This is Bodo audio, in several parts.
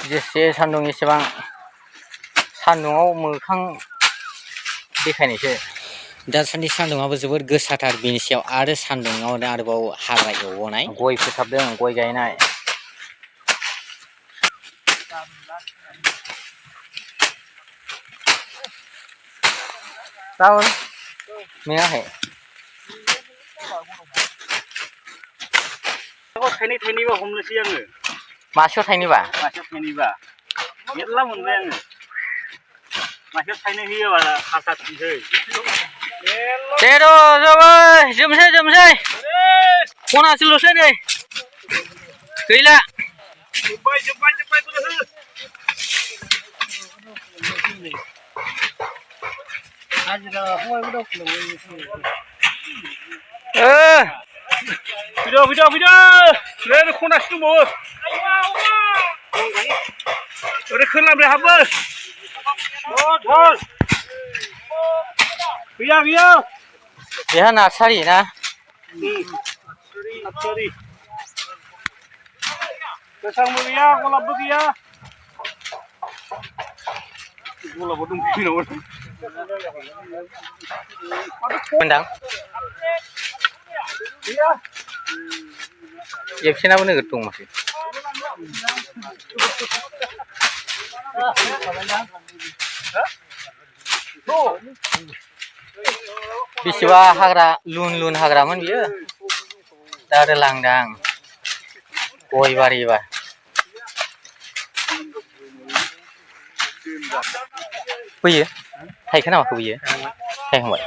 जेसे सान्दुं एसेबां सान्दुङाव मोखां देखायनायसो दासान्दि सान्दुङाबो जोबोद गोसाथार बेनि सायाव आरो सान्दुङावनो आरोबाव हाग्रा एवनाय गय फोसाबदों गय गायनाय राहुल मेङाखै थाइनै थाइनैबा हमनोसै आङो मासेयाव थाइनैबा मेरला मोनबाय आङो मासेयाव थाइनै होयोबा हारसाथिंसै दे र' जाबाय जोबसै खनासेल'सै नै गैला जोब्बाय फैदो नै खनासे दंबावो ओरै खोलानिफ्राय हाबो गैया बेहा नार्सारि ना नार्सारि गोथांबो गैया गलाबबो गैया गलाबबो दंफैयो मोनदां एबसेनाबो नोगोद दं माथो बेसेबा हाग्रा लुन हाग्रामोन बियो दा आरो लांदां गय बारिबा फैयो थाइखो नामाखौ बियो थाइखांबाय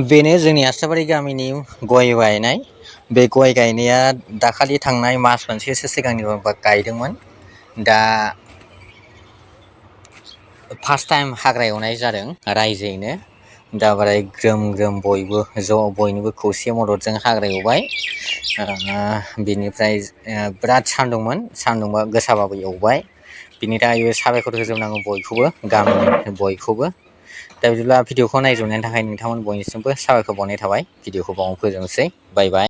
बेनो जोंनि आस्राबारि गामिनि गय गायनाय बे गय गायनाया दाखालि थांनाय मास मोनसेसो सिगांनिफ्राय गायदोंमोन दा फार्स्ट टाइम हाग्रा एवनाय जादों रायजोयैनो दा बाराय ग्रोम बयबो बयनिबो खौसे मददजों हाग्रा एवबाय बिनिफ्राय बिराद सान्दुंबा गोसाबाबो एवबाय बिनि थाखाय साबायखर होजोबनांगौ बयखौबो गामिनि बयखौबो दा बिदिब्ला भिडिअखौ नायजोबनायनि थाखाय नोंथांमोन बयनिसिमबो साबायखर बावनाय थाबाय भिडिअखौ बावनो फोजोबनोसै बाय बाय